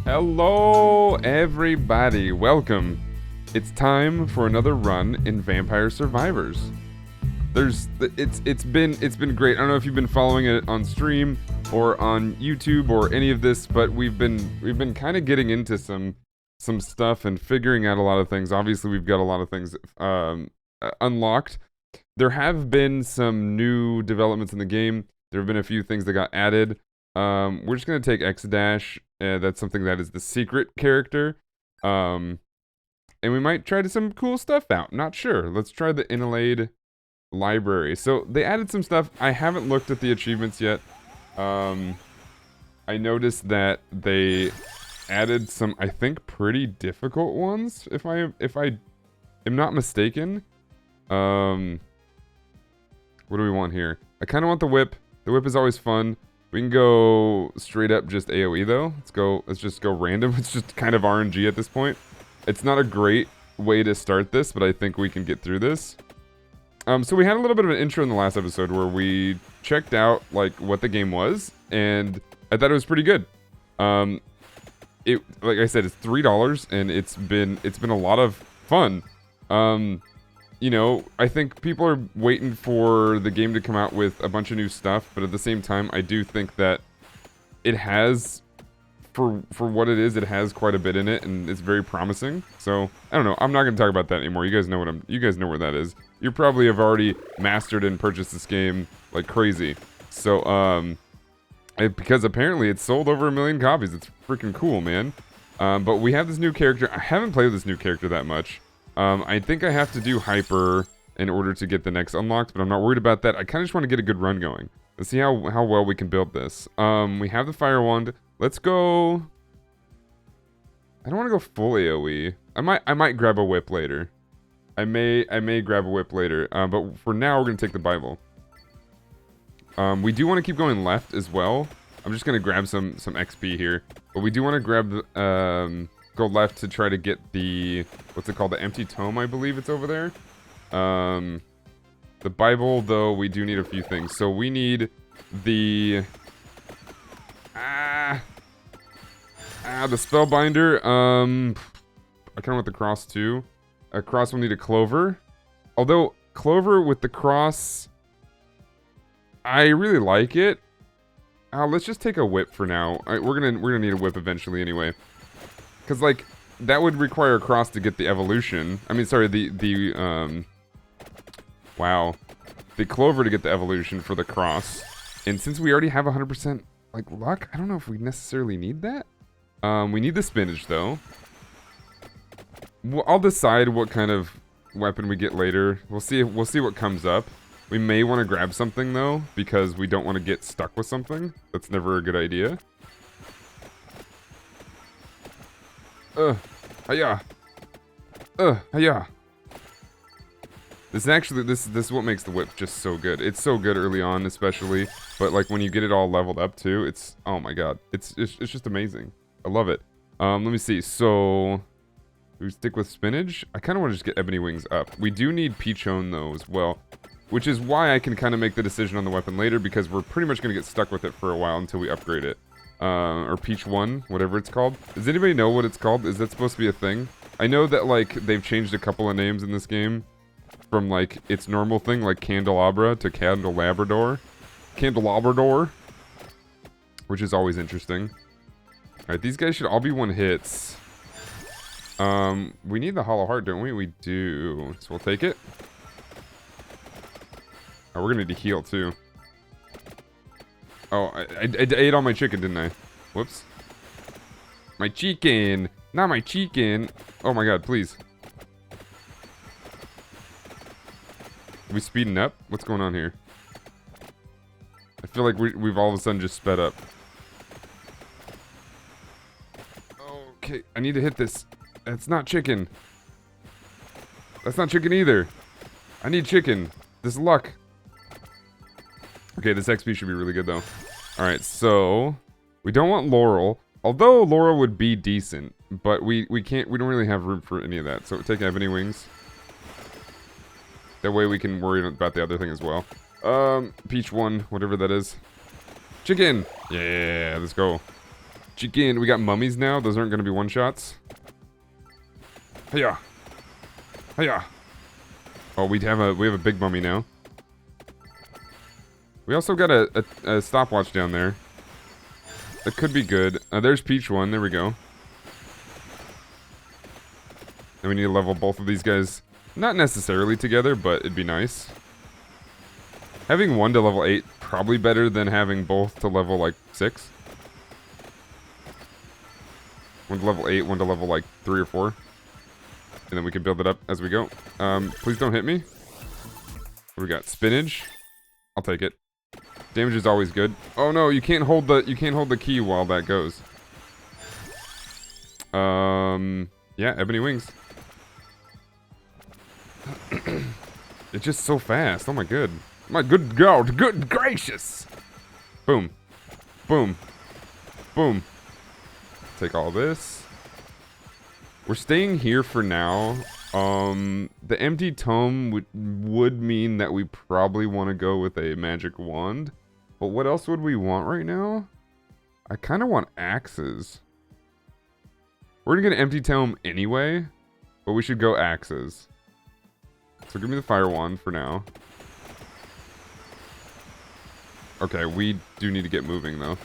Hello, everybody. Welcome. It's time for another run in Vampire Survivors. It's been great. I don't know if you've been following it on stream or on YouTube or any of this, but we've been kind of getting into some stuff and figuring out a lot of things. Obviously, we've got a lot of things unlocked. There have been some new developments in the game. There have been a few things that got added. We're just gonna take X-Dash. That's something that is the secret character. And we might try some cool stuff out. Not sure. Let's try the Inalade library. So they added some stuff. I haven't looked at the achievements yet. I noticed that they added some, I think, pretty difficult ones, if I am not mistaken. What do we want here? I kind of want the whip. The whip is always fun. We can go straight up just AoE though. Let's just go random. It's just kind of RNG at this point. It's not a great way to start this, but I think we can get through this. So we had a little bit of an intro in the last episode where we checked out like what the game was, and I thought it was pretty good. It, like I said, it's $3 and it's been a lot of fun. You know, I think people are waiting for the game to come out with a bunch of new stuff, but at the same time, I do think that it has, for what it is, it has quite a bit in it, and it's very promising. So I don't know. I'm not going to talk about that anymore. You guys know you guys know where that is. You probably have already mastered and purchased this game like crazy. So because apparently it's sold over 1 million copies. It's freaking cool, man. But we have this new character. I haven't played with this new character that much. I think I have to do hyper in order to get the next unlocked, but I'm not worried about that. I kind of just want to get a good run going. Let's see how well we can build this. We have the fire wand. Let's go. I don't want to go full AoE. I might grab a whip later. I may grab a whip later. But for now, we're gonna take the Bible. We do want to keep going left as well. I'm just gonna grab some XP here, but we do want to grab the go left to try to get the, what's it called, the empty tome, I believe it's over there. The Bible, though, we do need a few things. So we need the the spellbinder. I kind of want the cross too. A cross will need a clover, although clover with the cross, I really like it. Let's just take a whip for now. We're gonna need a whip eventually anyway. Because, like, that would require a cross to get the evolution. I mean, sorry, wow. The clover to get the evolution for the cross. And since we already have 100%, like, luck, I don't know if we necessarily need that. We need the spinach, though. I'll decide what kind of weapon we get later. We'll see what comes up. We may want to grab something, though, because we don't want to get stuck with something. That's never a good idea. Hiya. Hiya. This is what makes the whip just so good. It's so good early on, especially, but like when you get it all leveled up too, it's, oh my god, it's just amazing. I love it. Let me see. So we stick with spinach. I kind of want to just get ebony wings up. We do need peachone though as well, which is why I can kind of make the decision on the weapon later, because we're pretty much gonna get stuck with it for a while until we upgrade it. Or Peach 1, whatever it's called. Does anybody know what it's called? Is that supposed to be a thing? I know that, like, they've changed a couple of names in this game from, like, its normal thing, like Candelabra to Candelabrador. Candelabrador. Which is always interesting. Alright, these guys should all be one hits. We need the hollow heart, don't we? We do. So we'll take it. Oh, we're gonna need to heal, too. Oh, I ate all my chicken, didn't I? Whoops. My chicken! Not my chicken! Oh my god, please. Are we speeding up? What's going on here? I feel like we've all of a sudden just sped up. Okay, I need to hit this. That's not chicken. That's not chicken either. I need chicken. This luck. Okay, this XP should be really good, though. Alright, so we don't want Laurel. Although Laurel would be decent, but we don't really have room for any of that. So take Ebony Wings. That way we can worry about the other thing as well. Peach 1, whatever that is. Chicken! Yeah, let's go. Chicken, we got mummies now. Those aren't going to be one-shots. Hiya. Hiya. Oh, we have a big mummy now. We also got a stopwatch down there. That could be good. There's Peach 1. There we go. And we need to level both of these guys. Not necessarily together, but it'd be nice. Having one to level 8, probably better than having both to level, like, 6. One to level 8, one to level, like, 3 or 4. And then we can build it up as we go. Please don't hit me. What do we got? Spinach. I'll take it. Damage is always good. Oh no, you can't hold the key while that goes. Yeah, ebony wings. It's just so fast. Oh my good. My good God, good gracious. Boom. Boom. Boom. Take all this. We're staying here for now. The empty tome would mean that we probably want to go with a magic wand. But what else would we want right now? I kind of want axes. We're gonna get an empty tome anyway, but we should go axes. So give me the fire wand for now. Okay, we do need to get moving though.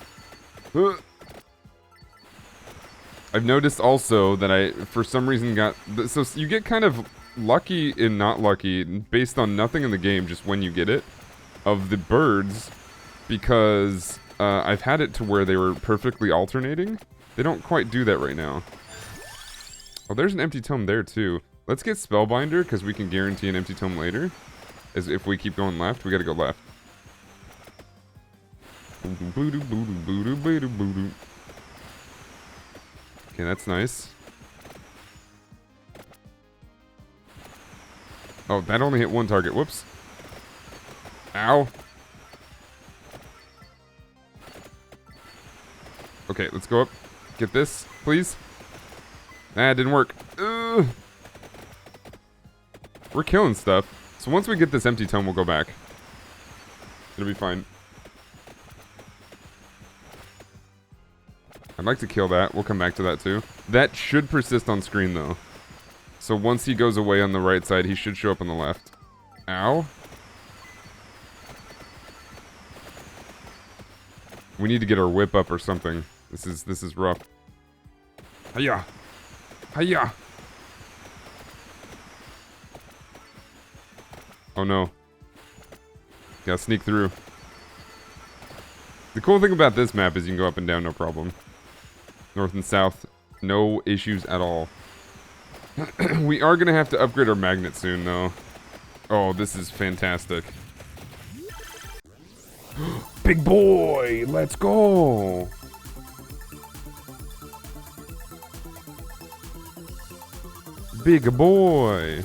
I've noticed also that I, for some reason, so you get kind of lucky and not lucky based on nothing in the game, just when you get it, of the birds, because I've had it to where they were perfectly alternating. They don't quite do that right now. Oh, there's an empty tome there too. Let's get Spellbinder, because we can guarantee an empty tome later. As if we keep going left, we gotta go left. Okay, that's nice. Oh, that only hit one target. Whoops. Ow. Okay, let's go up. Get this, please. Ah, it didn't work. Ugh. We're killing stuff. So once we get this empty tome, we'll go back. It'll be fine. I'd like to kill that. We'll come back to that too. That should persist on screen though. So once he goes away on the right side, he should show up on the left. Ow. We need to get our whip up or something. This is rough. Hiya. Hiya. Oh no. Gotta sneak through. The cool thing about this map is you can go up and down no problem. North and south, no issues at all. We are gonna have to upgrade our magnet soon though. Oh, this is fantastic. Big boy, let's go. Big boy.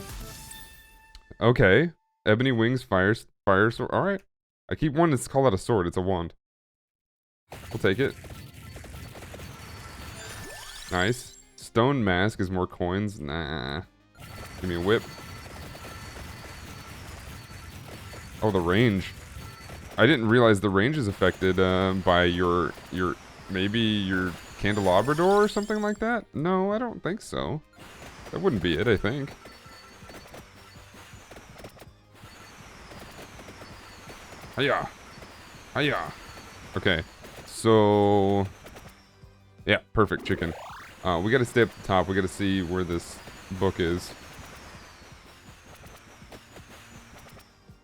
Okay. Ebony wings, fire sword. All right. I keep wanting to call that a sword. It's a wand. We'll take it. Nice. Stone mask is more coins. Nah. Give me a whip. Oh, the range. I didn't realize the range is affected by your maybe your candelabra door or something like that. No, I don't think so. That wouldn't be it, I think. Hiya. Hiya. Okay. So yeah, perfect chicken. We gotta stay up the top. We gotta see where this book is.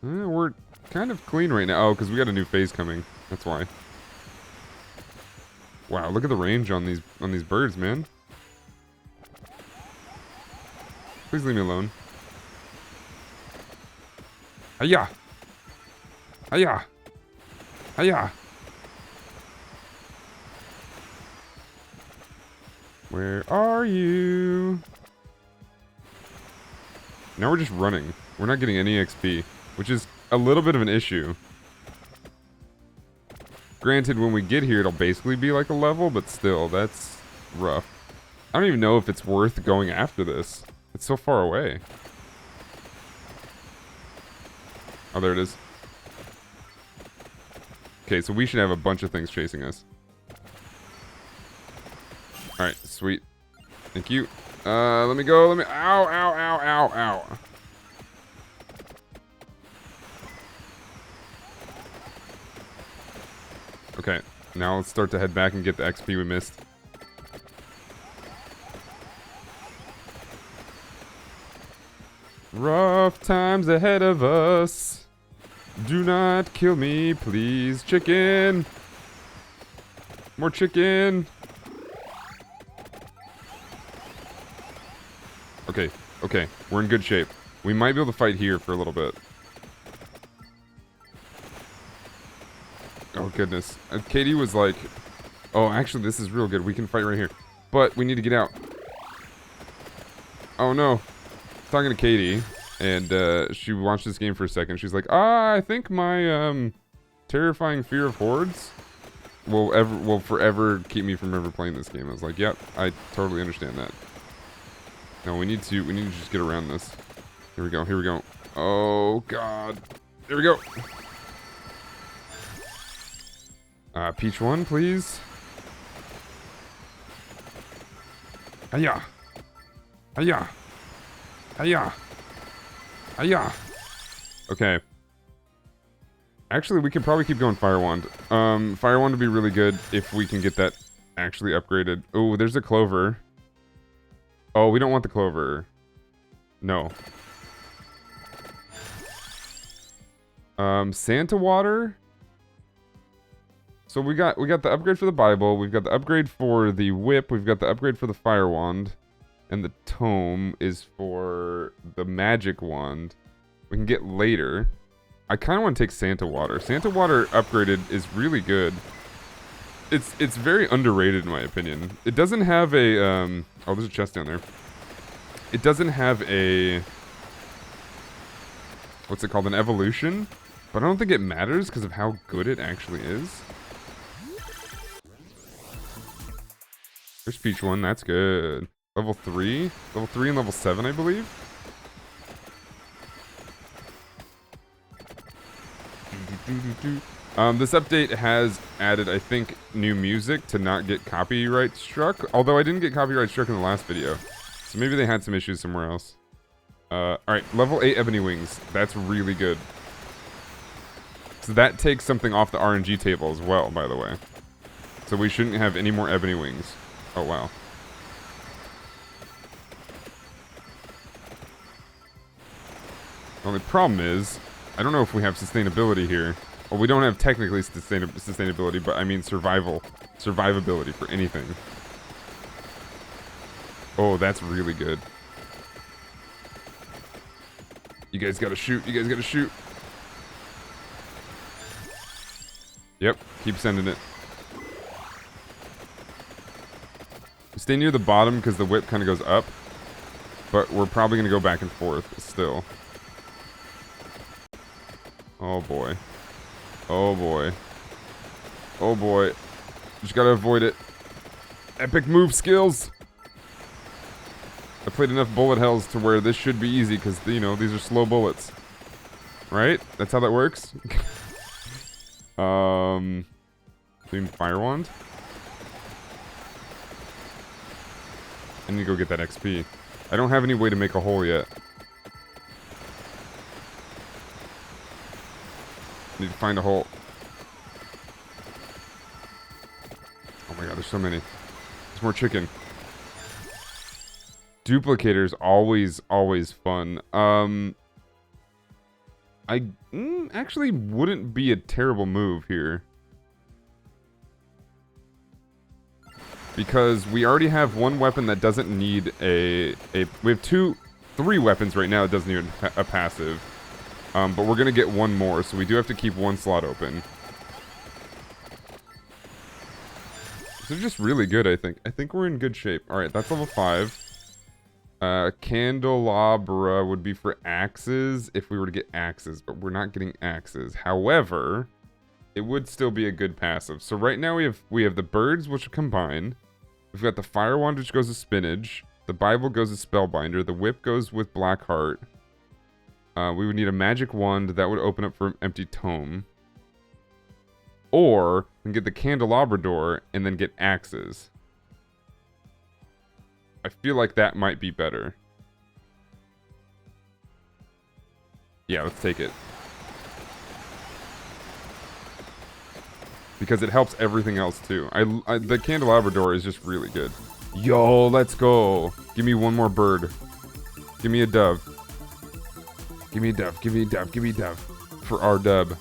We're kind of clean right now. Oh, because we got a new phase coming. That's why. Wow, look at the range on these birds, man. Please leave me alone. Hiya! Hiya! Hiya! Where are you? Now we're just running. We're not getting any XP, which is a little bit of an issue. Granted, when we get here, it'll basically be like a level, but still, that's rough. I don't even know if it's worth going after this. It's so far away. Oh, there it is. Okay, so we should have a bunch of things chasing us. Alright, sweet. Thank you. Let me go. Let me... Ow, ow, ow, ow, ow. Okay, now let's start to head back and get the XP we missed. Rough times ahead of us. Do not kill me, please. Chicken. More chicken. Okay, okay. We're in good shape. We might be able to fight here for a little bit. Oh, goodness. Katie was like, oh, actually, this is real good. We can fight right here. But we need to get out. Oh, no. Talking to Katie, and she watched this game for a second. She's like, I think my terrifying fear of hordes will forever keep me from ever playing this game. I was like, yep, I totally understand that. No, we need to just get around this. Here we go, here we go. Oh god. Here we go. Peach 1, please. Hiya. Hiya. Hiya. Hiya. Okay. Actually, we could probably keep going Fire Wand. Fire Wand would be really good if we can get that actually upgraded. Oh, there's a clover. Oh, we don't want the clover. No. Santa water. So we got the upgrade for the Bible. We've got the upgrade for the whip. We've got the upgrade for the Fire Wand. And the tome is for the magic wand. We can get later. I kind of want to take Santa water. Santa water upgraded is really good. It's very underrated in my opinion. It doesn't have a oh, there's a chest down there. It doesn't have a, what's it called, an evolution, but I don't think it matters because of how good it actually is. There's Peach 1, that's good. Level 3? Level 3 and level 7, I believe? This update has added, I think, new music to not get copyright struck. Although I didn't get copyright struck in the last video. So maybe they had some issues somewhere else. Alright, level 8 Ebony Wings. That's really good. So that takes something off the RNG table as well, by the way. So we shouldn't have any more Ebony Wings. Oh, wow. The only problem is, I don't know if we have sustainability here. Well, we don't have technically sustainability, but I mean survivability for anything. Oh, that's really good. You guys gotta shoot, you guys gotta shoot. Yep, keep sending it. Stay near the bottom because the whip kind of goes up. But we're probably gonna go back and forth still. Oh boy. Oh boy. Oh boy. Just gotta avoid it. Epic move skills! I played enough bullet hells to where this should be easy because, you know, these are slow bullets. Right? That's how that works? Clean Fire Wand? I need to go get that XP. I don't have any way to make a hole yet. Need to find a hole. Oh my god, there's so many. There's more chicken. Duplicator's always fun. I actually wouldn't be a terrible move here. Because we already have one weapon that doesn't need we have three weapons right now that doesn't need a passive. But we're gonna get one more, so we do have to keep one slot open. They're just really good, I think. I think we're in good shape. Alright, that's level 5. Candelabra would be for axes if we were to get axes, but we're not getting axes. However, it would still be a good passive. So right now we have the birds, which combine. We've got the Fire Wand, which goes to Spinach. The Bible goes to Spellbinder. The Whip goes with Blackheart. We would need a Magic Wand that would open up for Empty Tome. Or we can get the Candelabra door and then get axes. I feel like that might be better. Yeah, let's take it. Because it helps everything else too. The candelabra door is just really good. Yo, let's go. Give me one more bird. Give me a dove. Give me a dove. Give me a dove. Give me a dove. For our dub.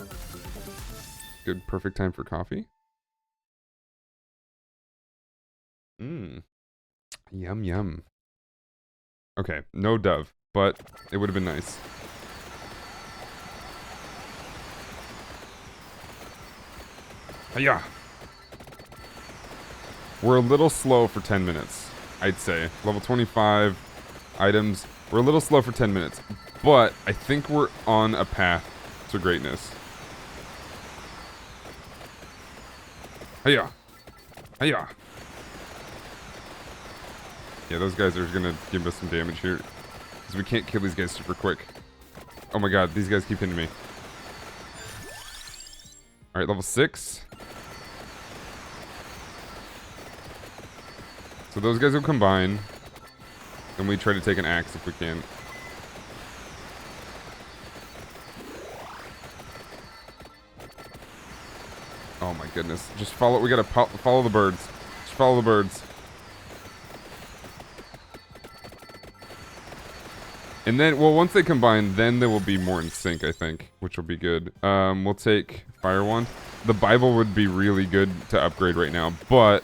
Good, perfect time for coffee. Mmm. Yum, yum. Okay, no dove, but it would have been nice. Hiya! We're a little slow for 10 minutes, I'd say. Level 25 items. We're a little slow for 10 minutes, but I think we're on a path to greatness. Hiya! Hiya! Yeah, those guys are gonna give us some damage here. Because we can't kill these guys super quick. Oh my god, these guys keep hitting me. Alright, level 6. So those guys will combine. Then we try to take an axe if we can. Oh my goodness. Just follow, we gotta follow the birds. Just follow the birds. And then, well, once they combine, then they will be more in sync, I think, which will be good. We'll take Fire Wand. The Bible would be really good to upgrade right now, but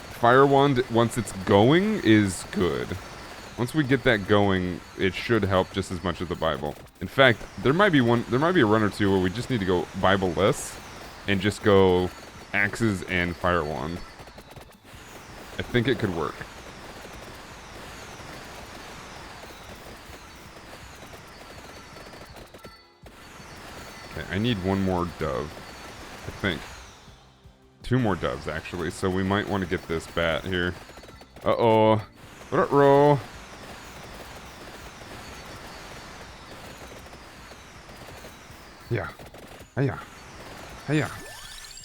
Fire Wand, once it's going, is good. Once we get that going, it should help just as much as the Bible. In fact, there might be a run or two where we just need to go Bible-less and just go axes and Fire Wand. I think it could work. Okay, I need one more dove, I think. 2 more doves, actually, so we might want to get this bat here. Uh-oh. Ruh-roh. Yeah. Hiya. Hiya.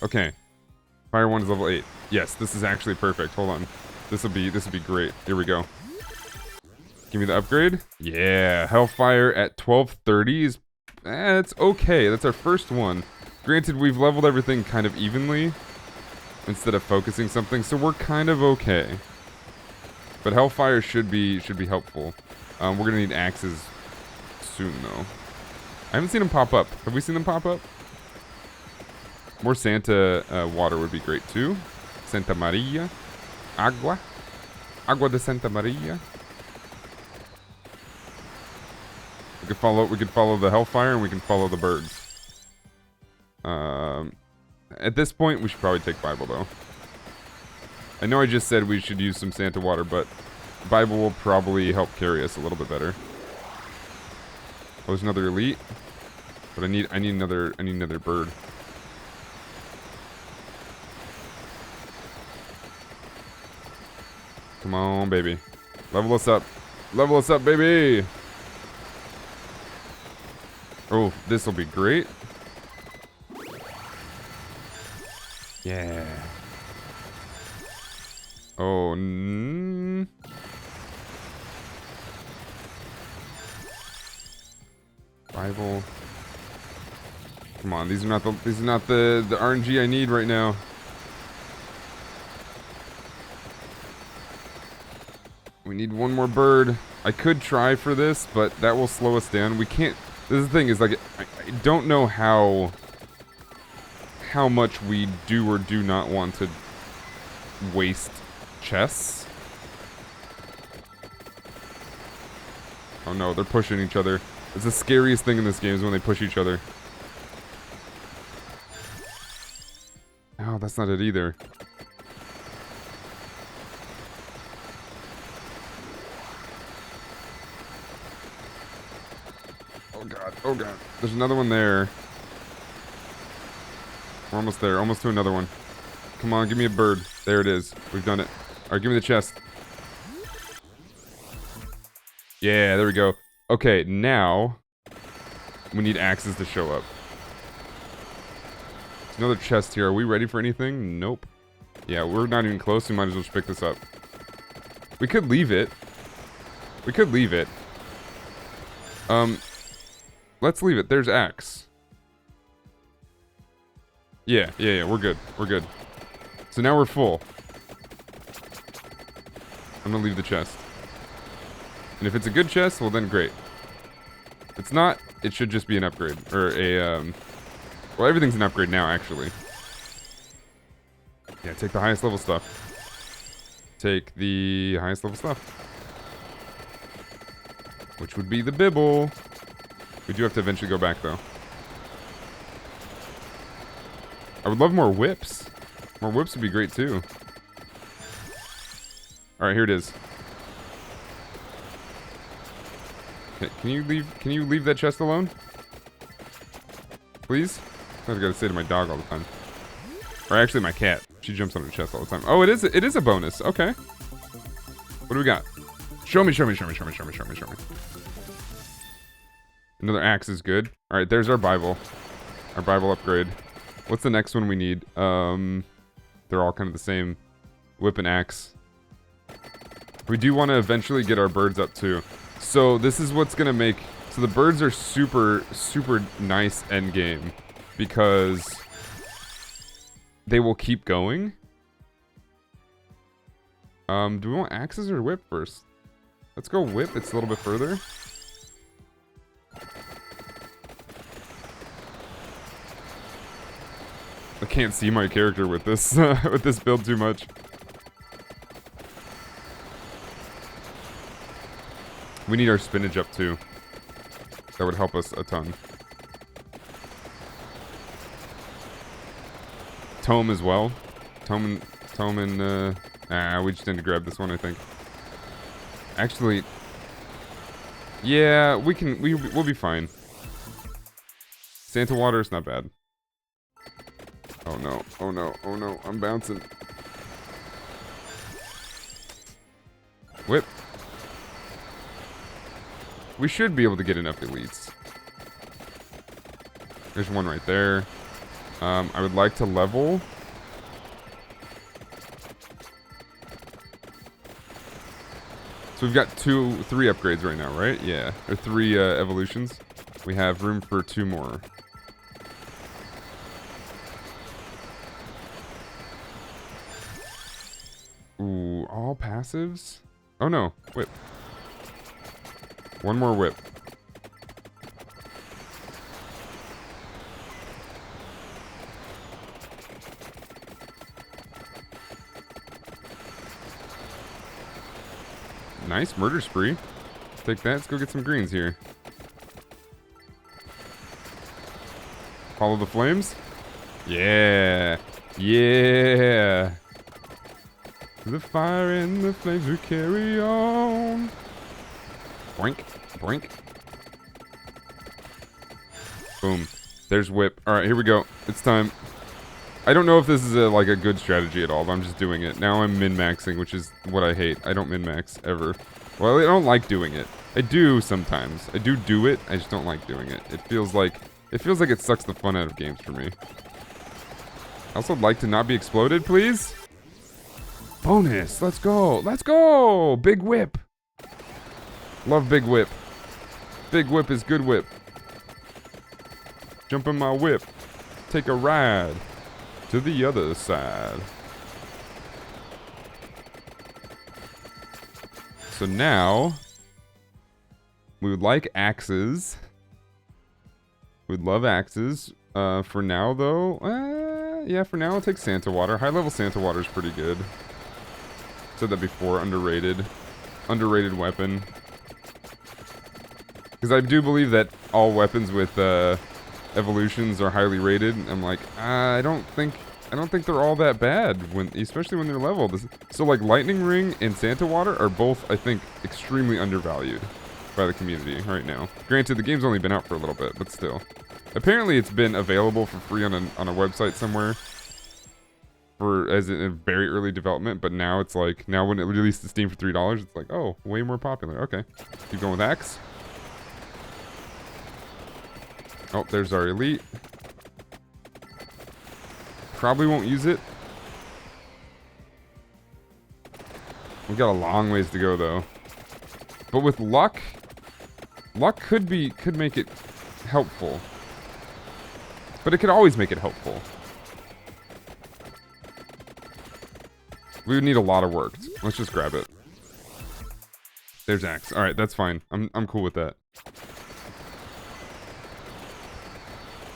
Okay. Fire Wand is level 8. Yes, this is actually perfect. Hold on. This will be great. Here we go. Give me the upgrade. Yeah, Hellfire at 1230 is... it's okay. That's our first one. Granted, we've leveled everything kind of evenly instead of focusing something, so we're kind of okay. But Hellfire should be helpful. We're gonna need axes soon, though. I haven't seen them pop up. Have we seen them pop up? More Santa water would be great too. Santa Maria. Agua. Agua de Santa Maria. We could follow the Hellfire and we can follow the birds. At this point, we should probably take Bible, though. I know I just said we should use some Santa water, but Bible will probably help carry us a little bit better. Oh, there's another elite. But I need another bird. Come on, baby. Level us up. Level us up, baby! Oh, this will be great. Yeah. Oh, Bible. Come on, these are not the RNG I need right now. We need one more bird. I could try for this, but that will slow us down. We can't. This is the thing, is like I don't know how much we do or do not want to waste chests. Oh no, they're pushing each other. It's the scariest thing in this game is when they push each other. Oh, that's not it either. Oh god, oh god. There's another one there. We're almost there, almost to another one. Come on, give me a bird. There it is. We've done it. Alright, give me the chest. Yeah, there we go. Okay, now we need axes to show up. There's another chest here. Are we ready for anything? Nope. Yeah, we're not even close. We might as well just pick this up. We could leave it. We could leave it. Let's leave it. There's axe. Yeah, we're good. We're good. So now we're full. I'm gonna leave the chest. And if it's a good chest, well then great. If it's not, it should just be an upgrade. Or a, well, everything's an upgrade now, actually. Yeah, take the highest level stuff. Take the highest level stuff. Which would be the bibble. We do have to eventually go back, though. I would love more whips. More whips would be great, too. Alright, here it is. Can you leave that chest alone? Please? I gotta say to my dog all the time. Or actually my cat. She jumps on her chest all the time. Oh, it is a bonus. Okay. What do we got? Show me. Another axe is good. Alright, there's our Bible. Our Bible upgrade. What's the next one we need? They're all kind of the same. Whip and axe. We do want to eventually get our birds up too. So this is what's going to make... So the birds are super, super nice endgame. Because they will keep going. Do we want axes or whip first? Let's go whip. It's a little bit further. I can't see my character with this with this build too much. We need our spinach up too. That would help us a ton. Tome as well. Tome and we just need to grab this one, I think. Actually, yeah, we'll be fine. Santa water is not bad. Oh no, oh no, oh no, I'm bouncing. Whip. We should be able to get enough elites. There's one right there. I would like to level. So we've got 3 upgrades right now, right? Yeah, or 3 evolutions. We have room for 2 more. Ooh, all passives? Oh no, whip. One more whip. Nice murder spree. Take that. Let's go get some greens here. Follow the flames. Yeah. Yeah. The fire and the flames will carry on. Boink. Boink. Boom. There's whip. Alright, here we go. It's time. I don't know if this is like a good strategy at all, but I'm just doing it. Now I'm min-maxing, which is what I hate. I don't min-max, ever. Well, I don't like doing it. I do sometimes. I do it, I just don't like doing it. It feels like it sucks the fun out of games for me. I also like to not be exploded, please. Bonus! Let's go! Let's go! Big whip! Love big whip. Big whip is good whip. Jump in my whip. Take a ride to the other side. So now we would like axes. We'd love axes. For now though, yeah, for now I'll take Santa water. High level Santa water is pretty good. Said that before. Underrated weapon. Because I do believe that all weapons with evolutions are highly rated. I'm like, I don't think they're all that bad especially when they're leveled. So like lightning ring and Santa water are both, I think, extremely undervalued by the community right now. Granted, the game's only been out for a little bit, but still. Apparently, it's been available for free on a website somewhere as in a very early development. But now it's like when it released to Steam for $3, it's like, oh, way more popular. Okay, keep going with axe. Oh, there's our elite. Probably won't use it. We got a long ways to go though. But with luck, could make it helpful. But it could always make it helpful. We would need a lot of work. Let's just grab it. There's axe. All right, that's fine. I'm cool with that.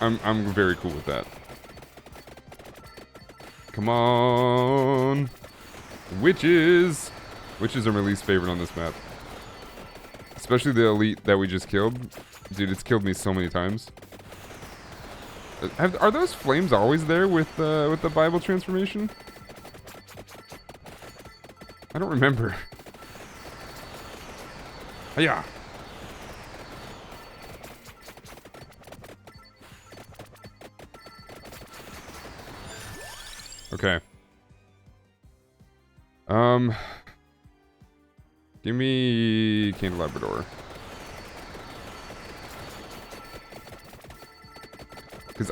I'm very cool with that. Come on. Witches. Witches are my least favorite on this map. Especially the elite that we just killed. Dude, it's killed me so many times. Are those flames always there with the Bible transformation? I don't remember. Yeah. Okay. Give me candelabra. Because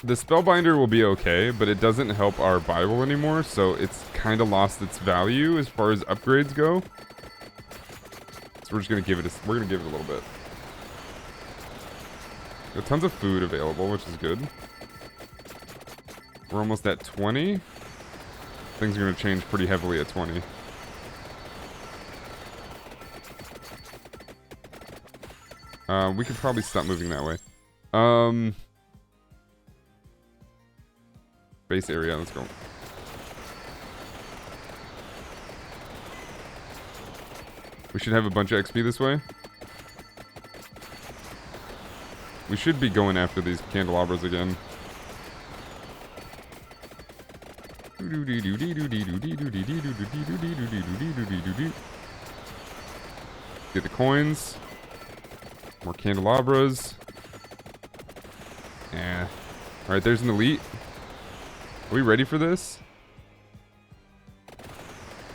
the spellbinder will be okay, but it doesn't help our Bible anymore, so it's kind of lost its value as far as upgrades go. So we're just gonna give it a little bit. Got tons of food available, which is good. We're almost at 20. Things are gonna change pretty heavily at 20. We could probably stop moving that way. Base area, let's go. We should have a bunch of XP this way. We should be going after these candelabras again. Get the coins. More candelabras. Yeah. Alright, there's an elite. Are we ready for this?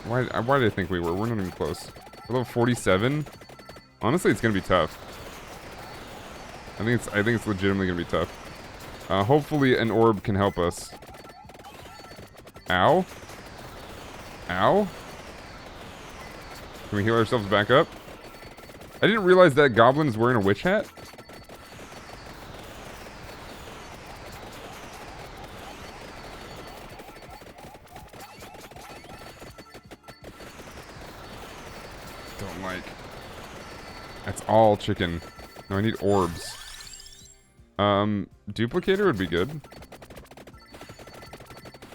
Why did I think we were? We're not even close. We're level 47. Honestly, it's gonna be tough. I think it's legitimately gonna be tough. Hopefully an orb can help us. Ow. Ow. Can we heal ourselves back up? I didn't realize that goblin is wearing a witch hat. Don't like. That's all chicken. No, I need orbs. Duplicator would be good.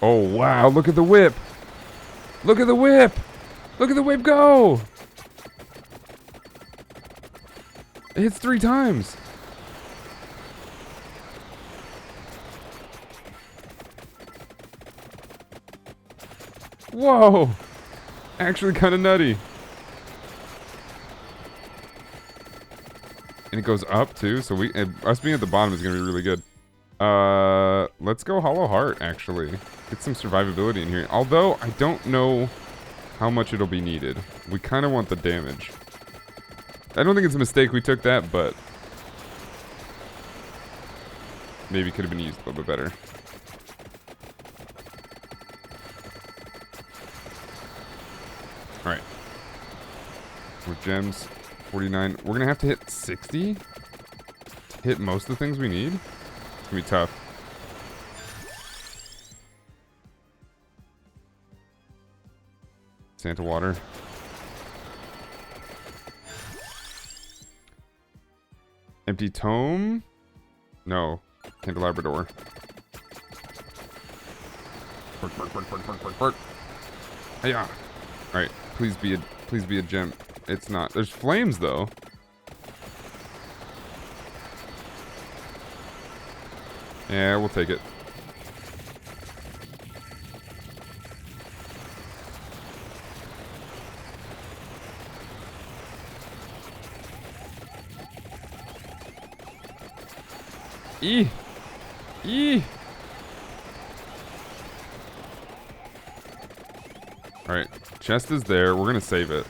Oh, wow. Look at the whip. Look at the whip. Look at the whip go. It hits 3 times. Whoa. Actually kind of nutty. And it goes up too, so us being at the bottom is going to be really good. Let's go Hollow Heart, actually. Get some survivability in here. Although, I don't know how much it'll be needed. We kind of want the damage. I don't think it's a mistake we took that, but maybe could have been used a little bit better. Alright. With gems, 49. We're going to have to hit 60 to hit most of the things we need. It's going to be tough. Santa water. Empty tome? No. Candelabra door. Hiya. Alright, please be a gem. It's not. There's flames though. Yeah, we'll take it. Eee! Eee! Alright, chest is there. We're gonna save it.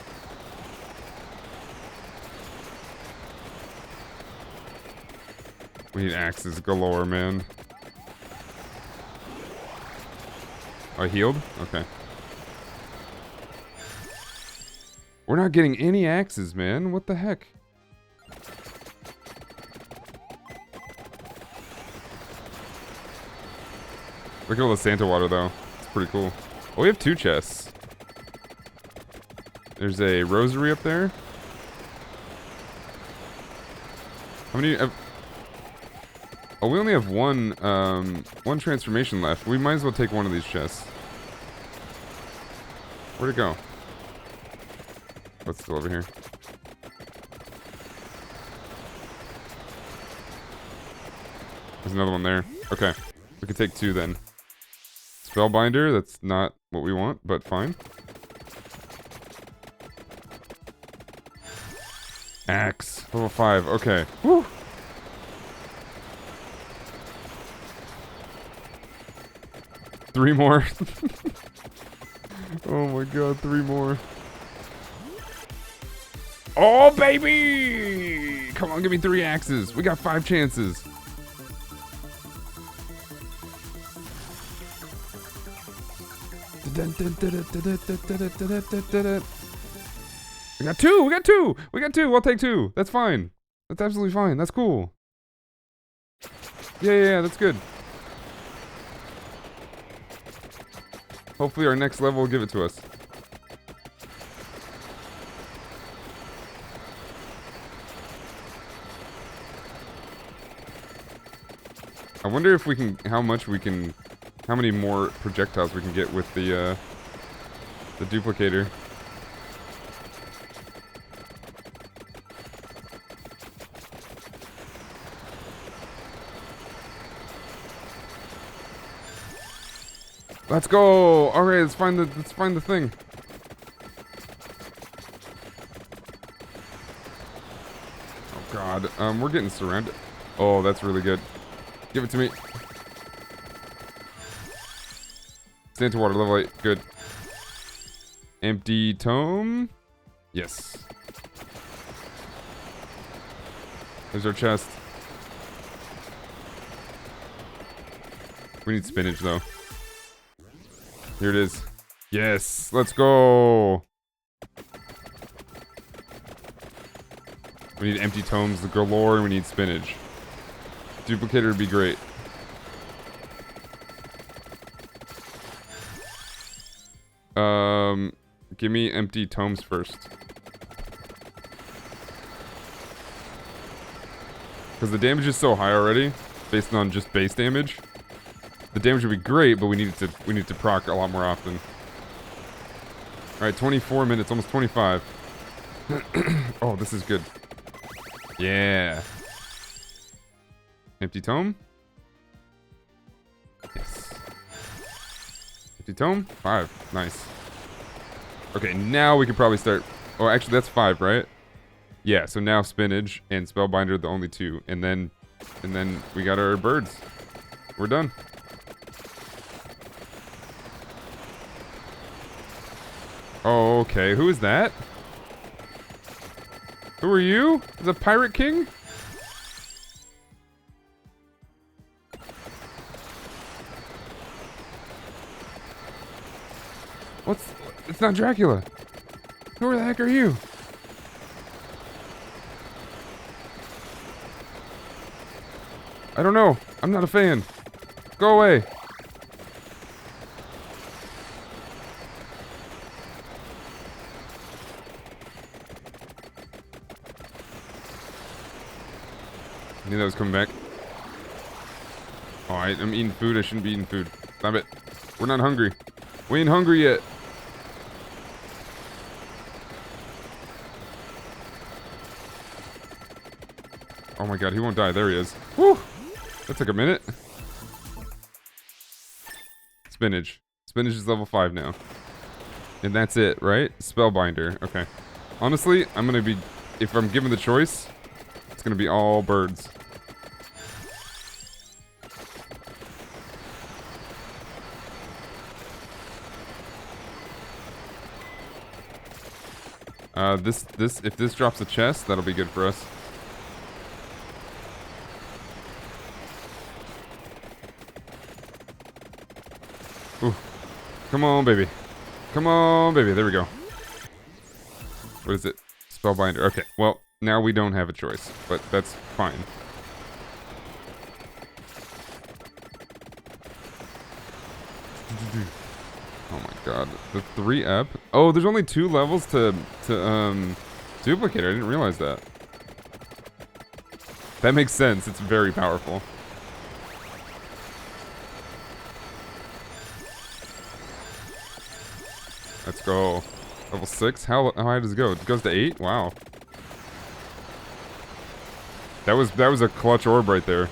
We need axes galore, man. Oh, I healed? Okay. We're not getting any axes, man. What the heck? Look at all the Santa water, though. It's pretty cool. Oh, we have 2 chests. There's a rosary up there. How many... oh, we only have one transformation left. We might as well take one of these chests. Where'd it go? What's still over here? There's another one there. Okay. We can take 2 then. Spellbinder, that's not what we want, but fine. Axe. Level 5. Okay. Woo! Three more. Oh my god, 3 more. Oh, baby! Come on, give me 3 axes. We got 5 chances. We got 2! We got 2! We got 2! I'll take 2. That's fine. That's absolutely fine. That's cool. Yeah, that's good. Hopefully our next level will give it to us. I wonder if we can, how many more projectiles we can get with the duplicator. Let's go! Alright, let's find the thing. Oh god, we're getting surrounded. Oh, that's really good. Give it to me. Santa water, level 8. Good. Empty tome. Yes. There's our chest. We need spinach, though. Here it is. Yes! Let's go! We need empty tomes galore, and we need spinach. Duplicator would be great. Give me empty tomes first. Because the damage is so high already, based on just base damage. The damage would be great, but we need to proc a lot more often. Alright, 24 minutes, almost 25. Oh, this is good. Yeah. Empty tome. Yes. Empty tome. 5. Nice. Okay, now we can probably start. Oh, actually, that's 5, right? Yeah. So now spinach and spellbinder are the only 2, and then we got our birds. We're done. Oh, okay. Who is that? Who are you? The Pirate King? It's not Dracula. Who the heck are you? I don't know. I'm not a fan. Go away. I knew that was coming back. Alright, I'm eating food. I shouldn't be eating food. Stop it. We're not hungry. We ain't hungry yet. Oh my god, he won't die. There he is. Woo! That took a minute. Spinach. Spinach is level 5 now. And that's it, right? Spellbinder. Okay. Honestly, I'm gonna be... If I'm given the choice, it's gonna be all birds. If this drops a chest, that'll be good for us. Ooh. Come on, baby. Come on, baby. There we go. What is it? Spellbinder. Okay, well, now we don't have a choice, but that's fine. Oh my god. The 3-ep? Oh, there's only 2 levels to duplicate. I didn't realize that. That makes sense. It's very powerful. Let's go. Level 6? How high does it go? It goes to 8? Wow. That was a clutch orb right there.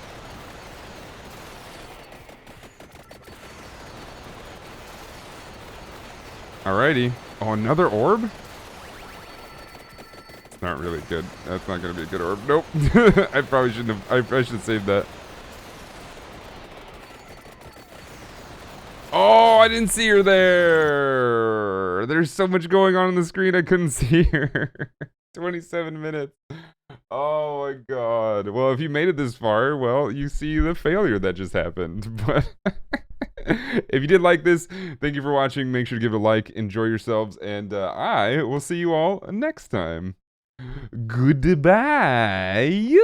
Alrighty. Oh, another orb? It's not really good. That's not gonna be a good orb. Nope. I probably shouldn't have. I should have saved that. Oh, I didn't see her there. There's so much going on the screen, I couldn't see her. 27 minutes. Oh my god. Well, if you made it this far, well, you see the failure that just happened. But if you did like this, thank you for watching. Make sure to give it a like. Enjoy yourselves. And I will see you all next time. Goodbye.